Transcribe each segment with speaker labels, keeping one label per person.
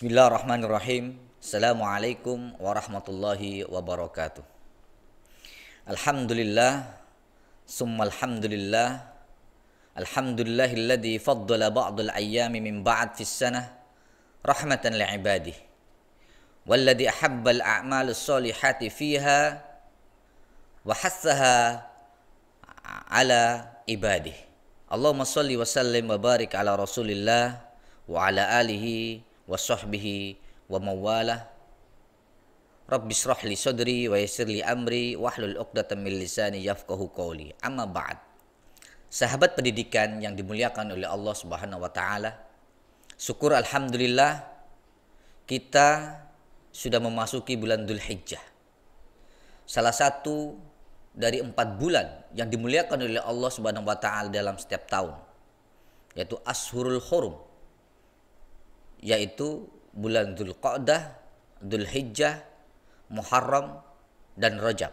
Speaker 1: Bismillahirrahmanirrahim. Assalamualaikum warahmatullahi wabarakatuh. Alhamdulillah, summa alhamdulillah. Alhamdulillahilladzi faddala ba'dal ayyami min ba'd fis sanah rahmatan li'ibadihi. Walladzi ahabbal a'malus solihati fiha wa hassaha ala ibadihi. Allahumma shalli wa sallim wa barik ala Rasulillah wa ala alihi wa sahbihi wa mawalah. Rabbi shrah li sadri wa yassir li amri wahlul 'uqdatam min lisani yafqahu qawli. Amma ba'd. Sahabat pendidikan yang dimuliakan oleh Allah Subhanahu wa taala, syukur alhamdulillah kita sudah memasuki bulan Dzulhijjah. Salah satu dari 4 bulan yang dimuliakan oleh Allah Subhanahu wa taala dalam setiap tahun, yaitu Ashhurul Hurum, yaitu bulan Dzulqa'dah, Dzulhijjah, Muharram, dan Rajab.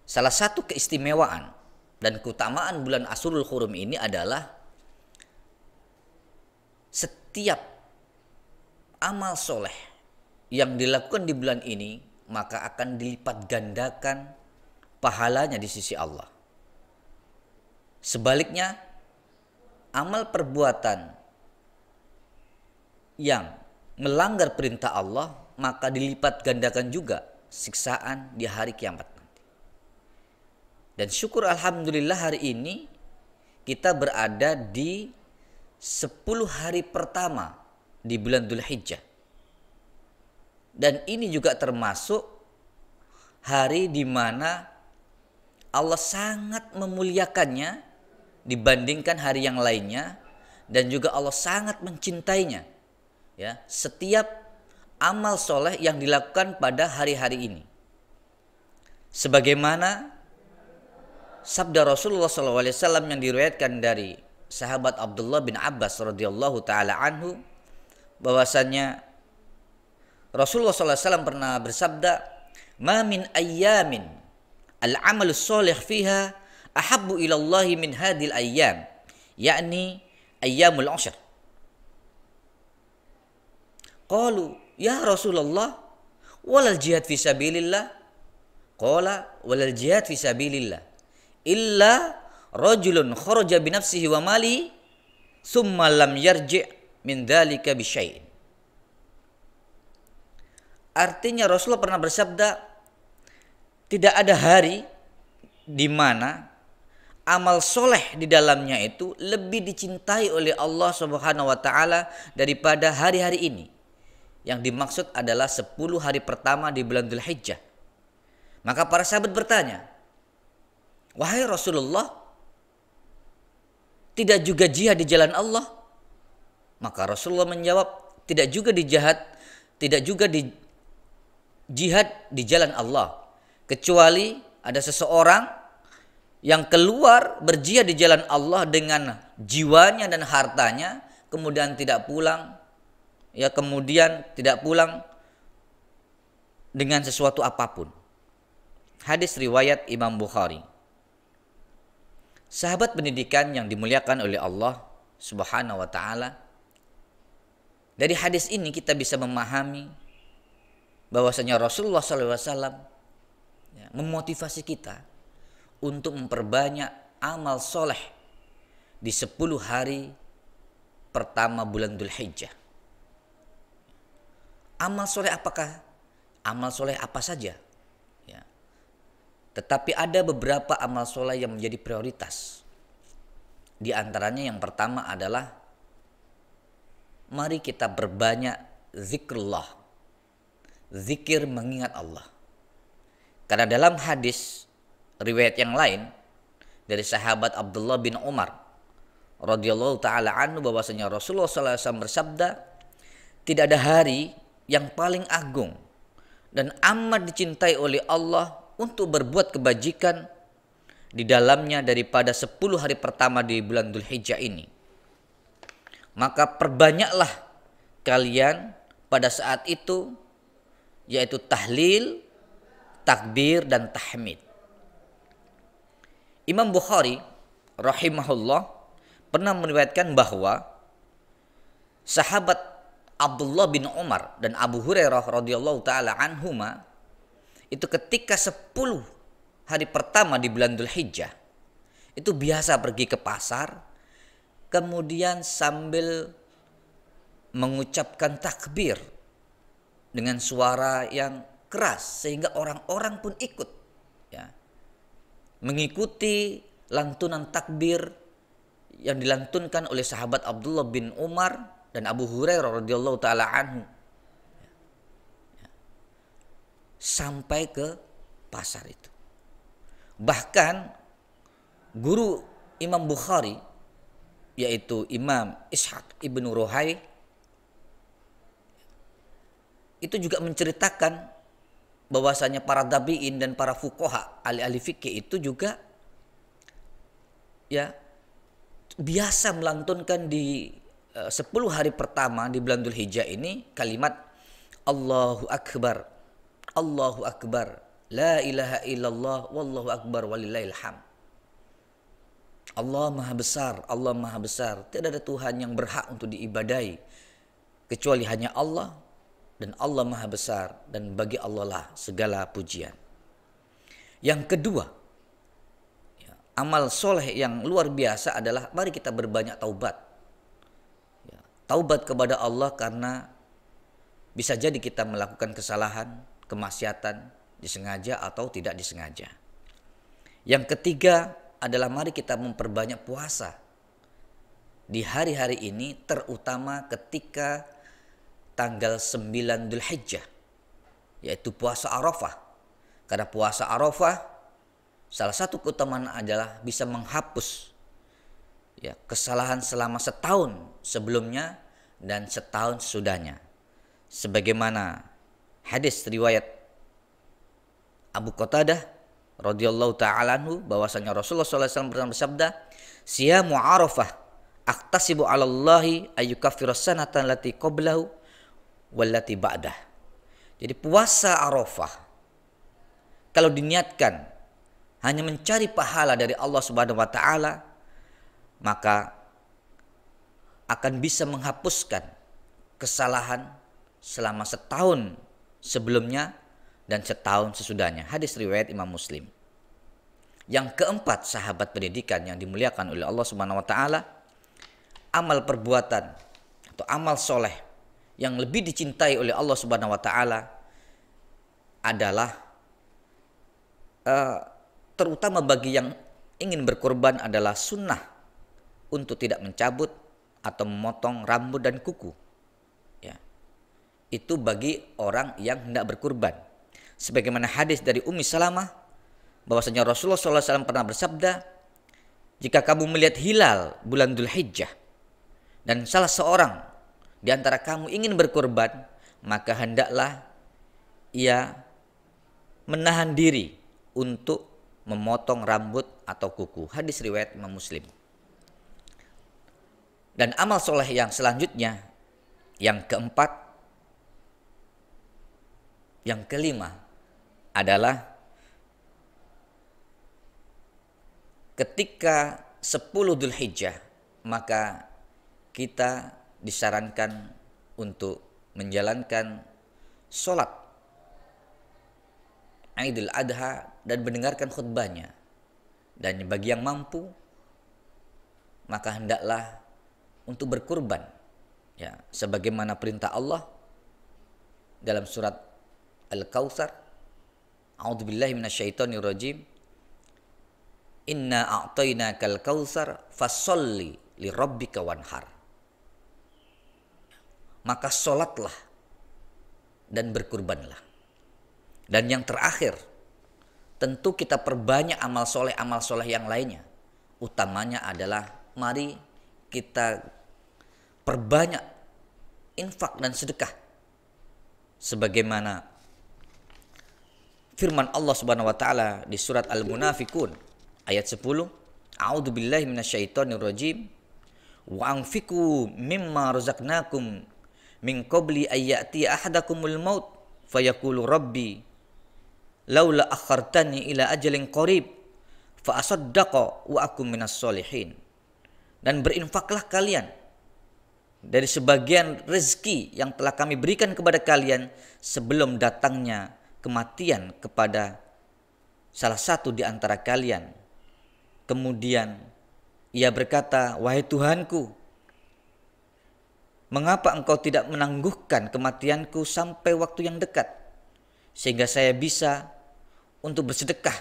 Speaker 1: Salah satu keistimewaan dan keutamaan bulan Ashhurul Hurum ini adalah setiap amal soleh yang dilakukan di bulan ini maka akan dilipat gandakan pahalanya di sisi Allah. Sebaliknya, amal perbuatan yang melanggar perintah Allah maka dilipat gandakan juga siksaan di hari kiamat nanti. Dan syukur alhamdulillah hari ini kita berada di 10 hari pertama di bulan Dzulhijjah. Dan ini juga termasuk hari di mana Allah sangat memuliakannya dibandingkan hari yang lainnya, dan juga Allah sangat mencintainya. Ya, setiap amal soleh yang dilakukan pada hari-hari ini, sebagaimana sabda Rasulullah SAW yang diriwayatkan dari sahabat Abdullah bin Abbas radhiyallahu taala anhu, bahwasanya Rasulullah SAW pernah bersabda, "Ma min ayyamin al-amalus solih fiha ahabbu ilallahi min hadhil ayyam," yakni ayyamul ushr. Qalu ya Rasulullah walal jihad fi sabilillah. Qala walal jihad fi sabilillah illa rajulun kharaja bi nafsihi wa mali summa lam yarji' min dzalika bi syai'in. Artinya Rasulullah pernah bersabda, tidak ada hari di mana amal soleh di dalamnya itu lebih dicintai oleh Allah Subhanahu wa taala daripada hari-hari ini. Yang dimaksud adalah 10 hari pertama di bulan Dzulhijjah. Maka para sahabat bertanya, "Wahai Rasulullah, tidak juga jihad di jalan Allah?" Maka Rasulullah menjawab, tidak juga di jihad di jalan Allah, kecuali ada seseorang yang keluar berjihad di jalan Allah dengan jiwanya dan hartanya, kemudian tidak pulang dengan sesuatu apapun. Hadis riwayat Imam Bukhari. Sahabat pendidikan yang dimuliakan oleh Allah Subhanahu wa taala, dari hadis ini kita bisa memahami bahwasanya Rasulullah SAW memotivasi kita untuk memperbanyak amal soleh di 10 hari pertama bulan Dzulhijjah. Amal soleh apakah? Amal soleh apa saja? Ya. Tetapi ada beberapa amal soleh yang menjadi prioritas. Di antaranya yang pertama adalah mari kita berbanyak zikrullah, zikir mengingat Allah. Karena dalam hadis riwayat yang lain dari sahabat Abdullah bin Umar radhiyallahu taala anhu, bahwasanya Rasulullah SAW bersabda, tidak ada hari yang paling agung dan amat dicintai oleh Allah untuk berbuat kebajikan di dalamnya daripada 10 hari pertama di bulan Dzulhijjah ini. Maka perbanyaklah kalian pada saat itu, yaitu tahlil, takbir, dan tahmid. Imam Bukhari rahimahullah pernah meriwayatkan bahwa sahabat Abdullah bin Umar dan Abu Hurairah radhiyallahu taala anhuma itu ketika 10 hari pertama di bulan Dzulhijjah itu biasa pergi ke pasar, kemudian sambil mengucapkan takbir dengan suara yang keras sehingga orang-orang pun ikut, ya, mengikuti lantunan takbir yang dilantunkan oleh sahabat Abdullah bin Umar dan Abu Hurairah radhiyallahu taala anhu, sampai ke pasar itu. Bahkan guru Imam Bukhari yaitu Imam Ishaq ibnu Ruhai itu juga menceritakan bahwasanya para tabi'in dan para fuqaha ahli-ahli fikih itu juga ya biasa melantunkan di 10 hari pertama di bulan Dzulhijjah ini kalimat Allahu Akbar, Allahu Akbar, la ilaha illallah, wallahu akbar walillahil hamd. Allah Maha Besar, Allah Maha Besar. Tidak ada Tuhan yang berhak untuk diibadahi kecuali hanya Allah, dan Allah Maha Besar, dan bagi Allah lah segala pujian. Yang kedua, ya, amal soleh yang luar biasa adalah mari kita berbanyak taubat. Ya, taubat kepada Allah karena bisa jadi kita melakukan kesalahan, kemaksiatan, disengaja atau tidak disengaja. Yang ketiga adalah mari kita memperbanyak puasa di hari-hari ini, terutama ketika tanggal 9 Dzulhijjah, yaitu puasa Arafah. Karena puasa Arafah salah satu keutamaan adalah bisa menghapus ya kesalahan selama setahun sebelumnya dan setahun sesudahnya. Sebagaimana hadis riwayat Abu Qatadah radhiyallahu ta'ala anhu bahwasanya Rasulullah sallallahu alaihi wasallam pernah bersabda, "Siyamu Arafah aktasibu 'ala Allahi ayyukaffiras sanatan lati qablahu wallati ba'dah." Jadi puasa Arafah kalau diniatkan hanya mencari pahala dari Allah Subhanahu wa taala, maka akan bisa menghapuskan kesalahan selama setahun sebelumnya dan setahun sesudahnya. Hadis riwayat Imam Muslim. Yang keempat, sahabat pendidikan yang dimuliakan oleh Allah Subhanahu wa taala, amal perbuatan atau amal soleh yang lebih dicintai oleh Allah Subhanahu wa taala adalah terutama bagi yang ingin berkorban adalah sunnah untuk tidak mencabut atau memotong rambut dan kuku. Ya. Itu bagi orang yang hendak berkurban. Sebagaimana hadis dari Ummi Salamah bahwasanya Rasulullah SAW pernah bersabda, jika kamu melihat hilal bulan Dzulhijjah dan salah seorang di antara kamu ingin berkorban, maka hendaklah ia menahan diri untuk memotong rambut atau kuku. Hadis riwayat Imam Muslim. Dan amal soleh yang selanjutnya, yang keempat, yang kelima adalah ketika 10 Dzulhijjah maka kita disarankan untuk menjalankan sholat Idul Adha dan mendengarkan khutbahnya. Dan bagi yang mampu maka hendaklah untuk berkurban, ya, sebagaimana perintah Allah dalam surat Al-Kautsar, A'udzubillahi minasyaitonirrajim, Inna a'tainakal kautsar fasholli lirabbika wanhar. Maka sholatlah dan berkurbanlah. Dan yang terakhir, tentu kita perbanyak amal soleh yang lainnya. Utamanya adalah mari kita perbanyak infak dan sedekah. Sebagaimana firman Allah Subhanahu wa taala di surat Al-Munafiqun ayat 10, A'udzubillahi minasyaitonirrajim, wa anfiqu mimma razaqnakum min qabli ayyati ahadakumul maut fayaqulu rabbi laula akhartani ila ajalin qarib fa asaddaqa wa akum minas solihin. Dan berinfaklah kalian dari sebagian rezeki yang telah kami berikan kepada kalian sebelum datangnya kematian kepada salah satu di antara kalian. Kemudian ia berkata, wahai Tuhanku, mengapa engkau tidak menangguhkan kematianku sampai waktu yang dekat, sehingga saya bisa untuk bersedekah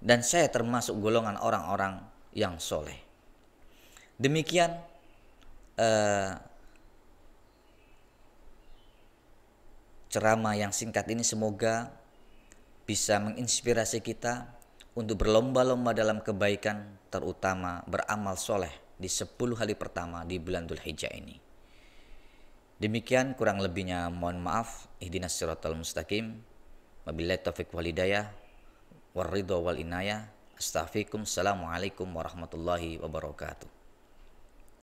Speaker 1: dan saya termasuk golongan orang-orang yang soleh. Demikian ceramah yang singkat ini semoga bisa menginspirasi kita untuk berlomba-lomba dalam kebaikan, terutama beramal soleh di 10 hari pertama di bulan Dzulhijjah ini. Demikian kurang lebihnya mohon maaf. Ihdinas siratal mustaqim. Wabillahi taufiq wal hidayah. Warridha wal inayah. Astaghfirukum. Assalamualaikum warahmatullahi wabarakatuh.